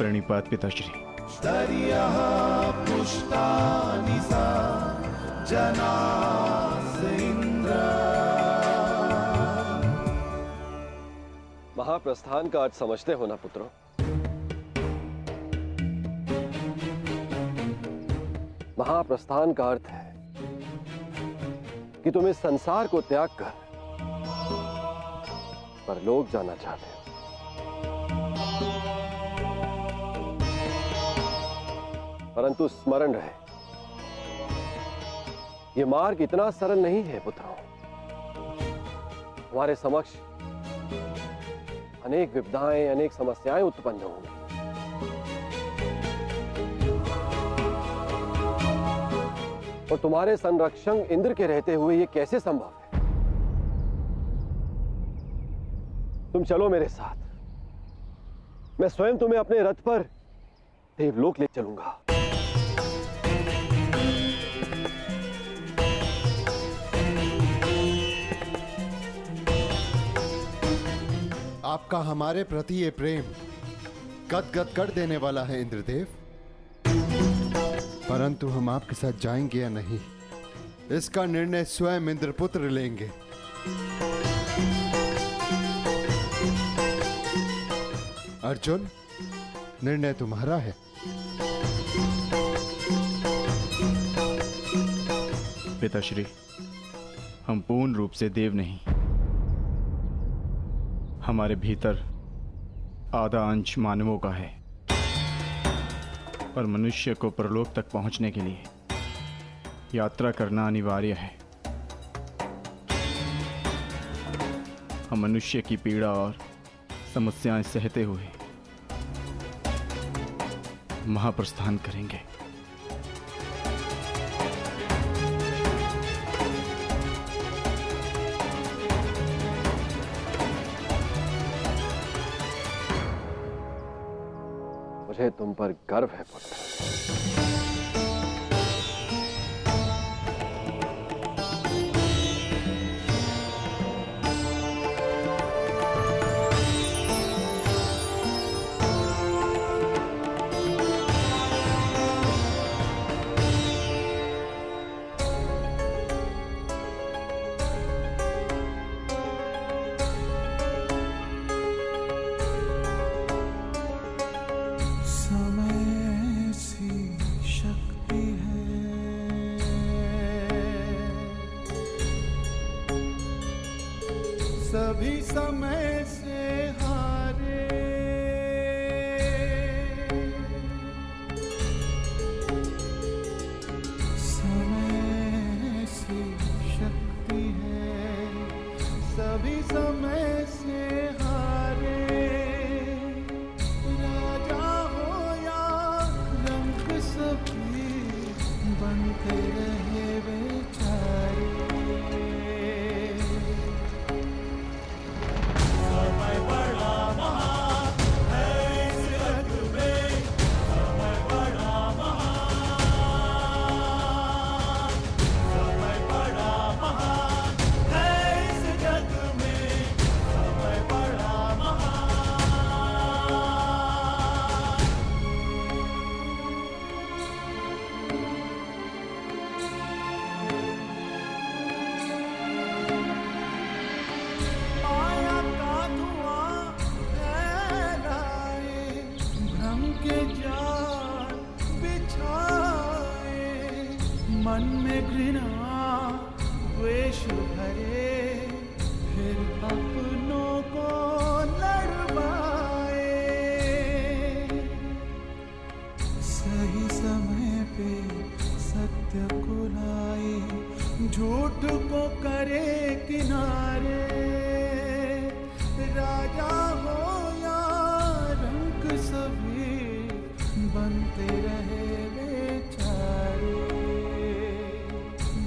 प्रणिपात पिताश्री। स्तर्यः पुष्टानि सा जनास इंद्र। महाप्रस्थान का अर्थ समझते हो ना पुत्रों? महाप्रस्थान का अर्थ है कि तुम इस संसार को त्याग कर परलोक जाना चाहते हो। परंतु स्मरण रहे, यह मार्ग इतना सरल नहीं है पुत्रों। हमारे समक्ष अनेक विपदाएं, अनेक समस्याएं उत्पन्न होंगी। और तुम्हारे संरक्षक इंद्र के रहते हुए यह कैसे संभव है? तुम चलो मेरे साथ, मैं स्वयं तुम्हें अपने रथ पर देवलोक ले चलूंगा। आपका हमारे प्रति ये प्रेम गदगद कर देने वाला है इंद्रदेव, परंतु हम आपके साथ जाएंगे या नहीं, इसका निर्णय स्वयं इंद्रपुत्र लेंगे। अर्जुन, निर्णय तुम्हारा है। पिताश्री, हम पूर्ण रूप से देव नहीं, हमारे भीतर आधा अंश मानवों का है। और मनुष्य को परलोक तक पहुंचने के लिए यात्रा करना अनिवार्य है। हम मनुष्य की पीड़ा और समस्याएं सहते हुए महाप्रस्थान करेंगे। मुझे तुम पर गर्व है पुत्र। सभी समय से हारे, समय से शक्ति है, सभी समय से हारे। राजा हो या रंग सभी बनते रहे बेचारे। मन में घृणा द्वेष भरे, फिर अपनों को लड़वाए। सही समय पे सत्य को लाए, झूठ को करे किनारे। राजा हो या रंक सभी बनते रहे बेचारे,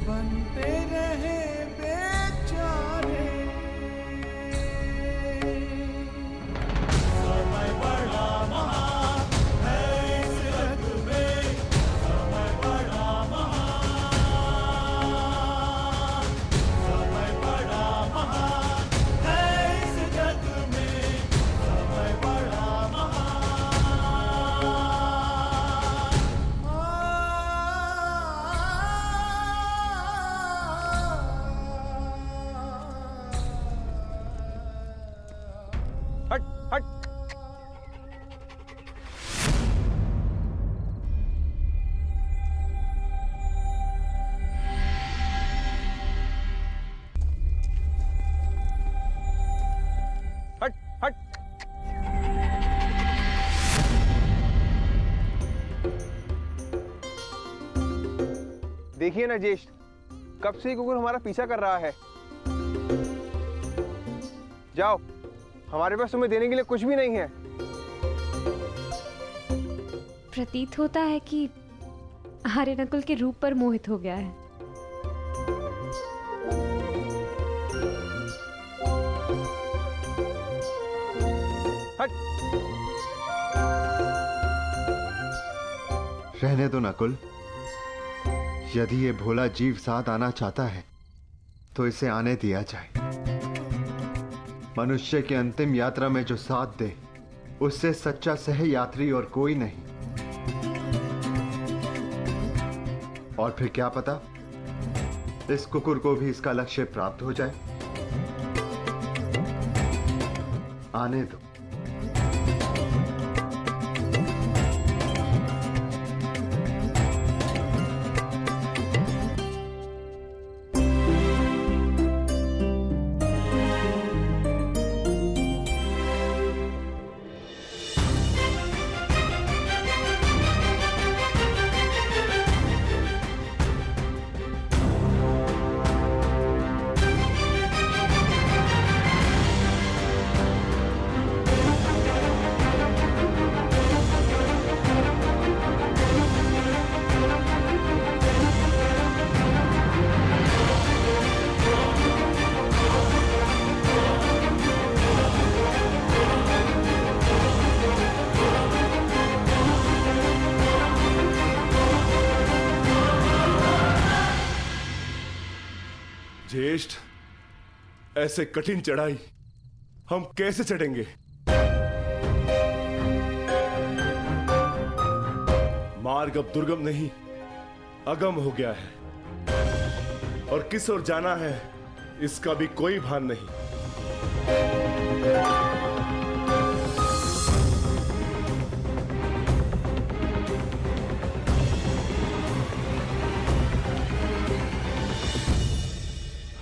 बनते रहे बेचारे। समय बड़ा महान है इस जग में, समय बड़ा महान, समय बड़ा महान है इस जग में, समय बड़ा महान। देखिए ना ज्येष्ठ, कब से कुकुर हमारा पीछा कर रहा है। जाओ, हमारे पास तुम्हें देने के लिए कुछ भी नहीं है। प्रतीत होता है कि आर्य नकुल के रूप पर मोहित हो गया है। हट। रहने दो नकुल। यदि ये भोला जीव साथ आना चाहता है तो इसे आने दिया जाए। मनुष्य की अंतिम यात्रा में जो साथ दे उससे सच्चा सह यात्री और कोई नहीं। और फिर क्या पता इस कुकुर को भी इसका लक्ष्य प्राप्त हो जाए। आने दो। ज्येष्ठ, ऐसे कठिन चढ़ाई हम कैसे चढ़ेंगे? मार्ग अब दुर्गम नहीं, अगम हो गया है और किस ओर जाना है इसका भी कोई भान नहीं।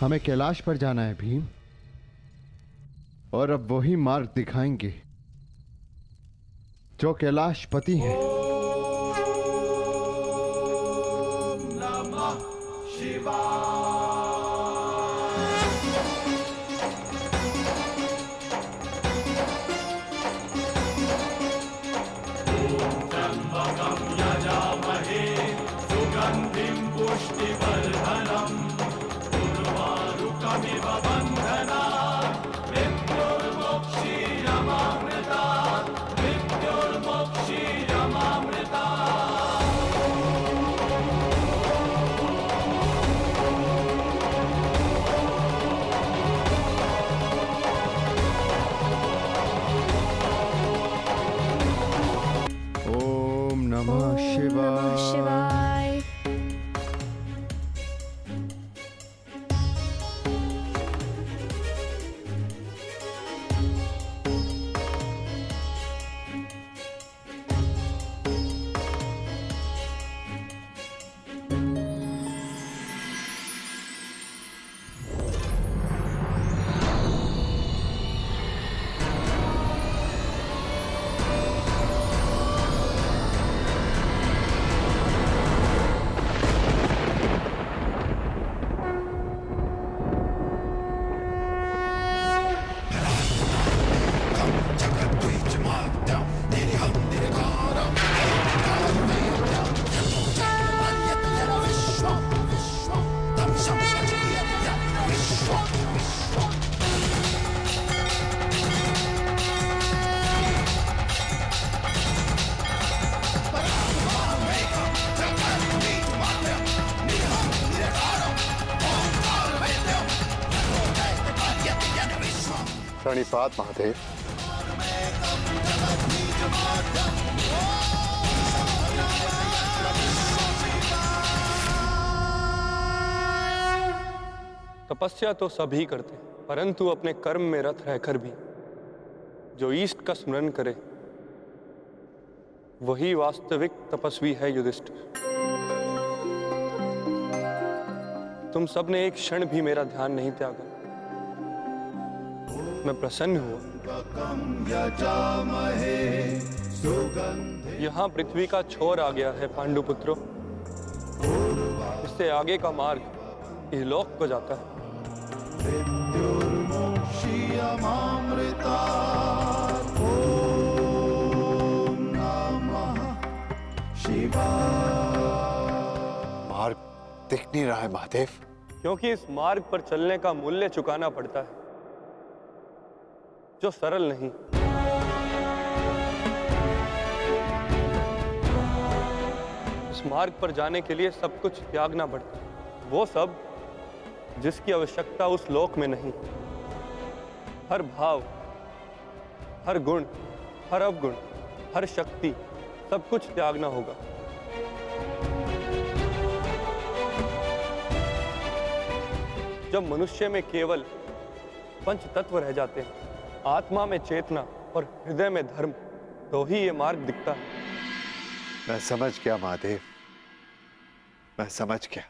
हमें कैलाश पर जाना है भीम, और अब वही मार्ग दिखाएंगे जो कैलाशपति हैं। ओम नमः शिवाय। प्रणिपात महादेव। तपस्या तो सभी करते, परंतु अपने कर्म में रत रहकर भी जो ईष्ट का स्मरण करे वही वास्तविक तपस्वी है युधिष्ठिर। तुम सबने एक क्षण भी मेरा ध्यान नहीं त्यागा। मैं प्रसन्न हुआ। यहाँ पृथ्वी का छोर आ गया है पांडुपुत्रों। इस सबसे आगे का मार्ग इहलोक को जाता है। मार्ग दिख नहीं रहा है महादेव। क्योंकि इस मार्ग पर चलने का मूल्य चुकाना पड़ता है, जो सरल नहीं। इस मार्ग पर जाने के लिए सब कुछ त्यागना पड़ता है, वो सब जिसकी आवश्यकता उस लोक में नहीं। हर भाव, हर गुण, हर अवगुण, हर शक्ति, सब कुछ त्यागना होगा। जब मनुष्य में केवल पंच तत्व रह जाते हैं, आत्मा में चेतना और हृदय में धर्म, तो ही ये मार्ग दिखता है। मैं समझ गया महादेव, मैं समझ गया।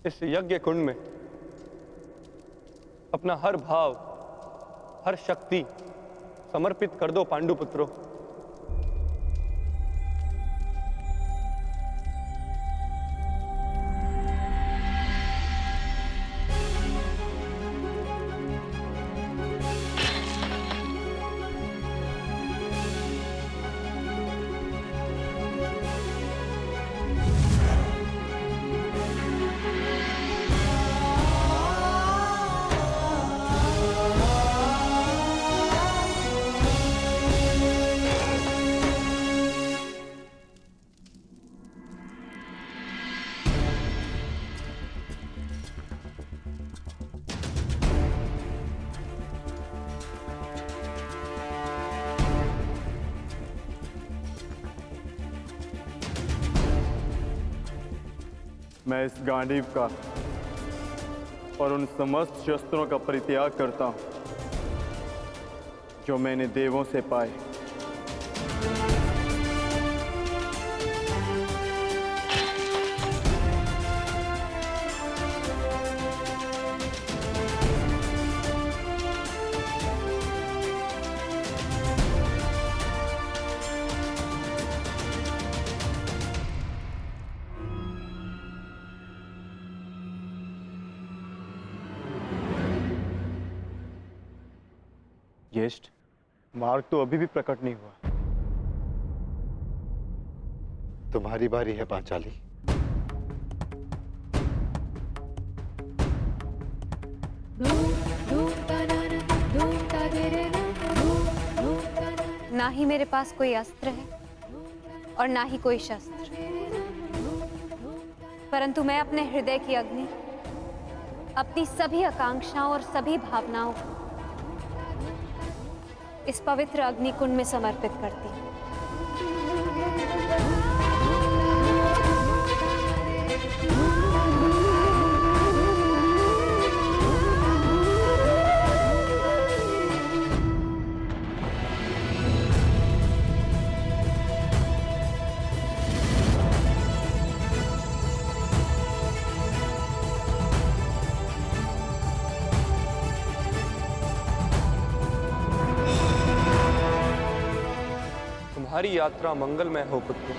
इस यज्ञ कुंड में अपना हर भाव, हर शक्ति समर्पित कर दो पांडुपुत्रों। मैं इस गांडीव का और उन समस्त शस्त्रों का परित्याग करता हूं जो मैंने देवों से पाए। ज्येष्ठ, मार्ग तो अभी भी प्रकट नहीं हुआ। तुम्हारी बारी है पांचाली। ना ही मेरे पास कोई अस्त्र है और ना ही कोई शस्त्र, परंतु मैं अपने हृदय की अग्नि, अपनी सभी आकांक्षाओं और सभी भावनाओं को इस पवित्र अग्निकुंड में समर्पित करती हूँ। तुम्हारी यात्रा मंगलमय हो पुत्र।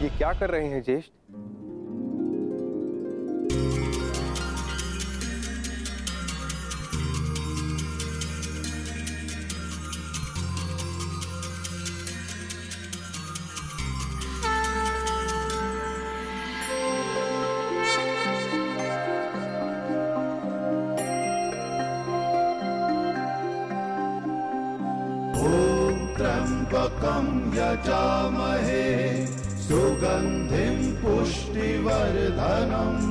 ये क्या कर रहे हैं ज्येष्ठ? त्र्यंबकं यजामहे सुगंधिं पुष्टिवर्धनम्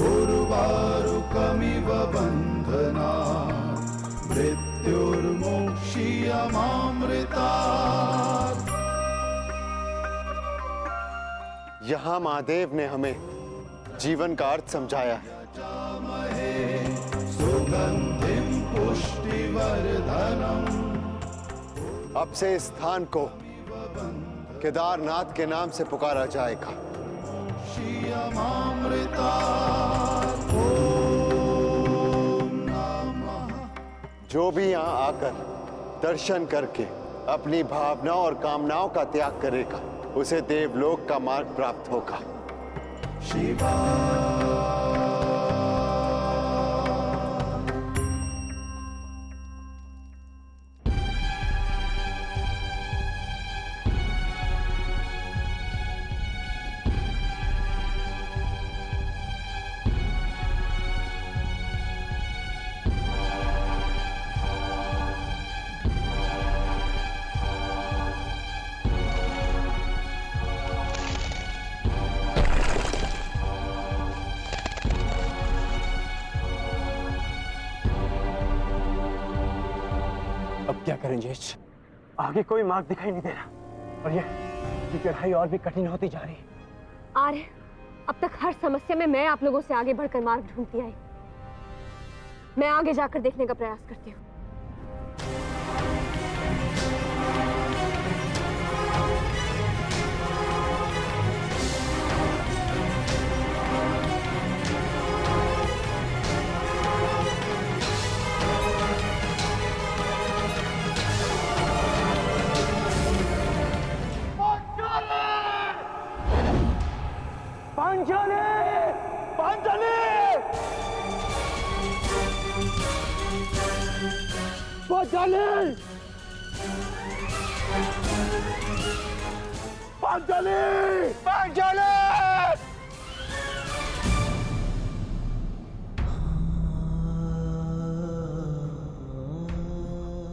उर्वारुकमिव बन्धनात् मृत्युर्मोक्षीयमामृतात्। यहाँ महादेव ने हमें जीवन का अर्थ समझाया है। सुगंधिं पुष्टिवर्धनम्। अब से इस स्थान को केदारनाथ के नाम से पुकारा जाएगा। जो भी यहाँ आकर दर्शन करके अपनी भावनाओं और कामनाओं का त्याग करेगा उसे देवलोक का मार्ग प्राप्त होगा। अब क्या करें ज्येष्ठ? आगे कोई मार्ग दिखाई नहीं दे रहा और ये चढ़ाई और भी कठिन होती जा रही है। आर्य, अब तक हर समस्या में मैं आप लोगों से आगे बढ़कर मार्ग ढूंढती आई। मैं आगे जाकर देखने का प्रयास करती हूँ।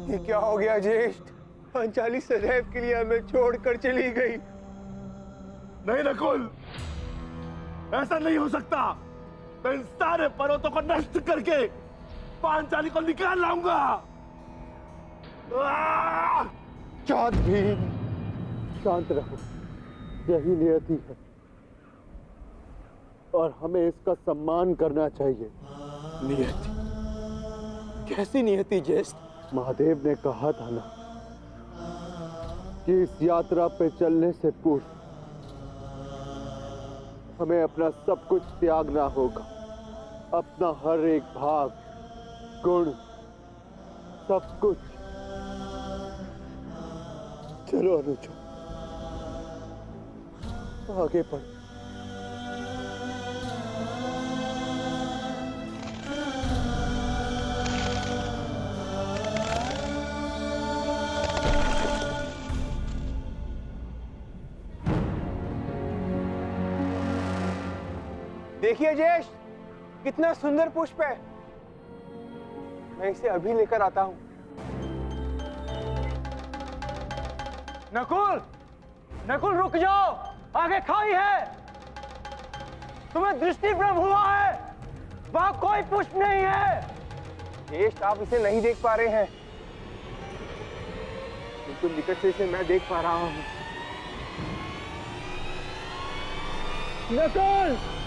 ये क्या हो गया ज्येष्ठ? पांचाली सदैव के लिए हमें छोड़कर चली गई। नहीं नकुल, ऐसा नहीं हो सकता। मैं इन सारे पर्वतों को नष्ट करके पांचाली को निकाल लाऊंगा। शांत भीम, शांत रहो। यही नियति है और हमें इसका सम्मान करना चाहिए। नियति? कैसी नियति ज्येष्ठ? महादेव ने कहा था ना कि इस यात्रा पे चलने से पूर्व हमें अपना सब कुछ त्यागना होगा। अपना हर एक भाव, गुण, सब कुछ। चलो अनुज, आगे बढ़। देखिए ज्येष्ठ, कितना सुंदर पुष्प है। मैं इसे अभी लेकर आता हूं। नकुल, नकुल रुक जाओ, आगे खाई है, तुम्हें दृष्टि भ्रम हुआ है, वहां कोई पुष्प नहीं है। ज्येष्ठ, आप इसे नहीं देख पा रहे हैं, बिल्कुल निकट से इसे मैं देख पा रहा हूं। नकुल!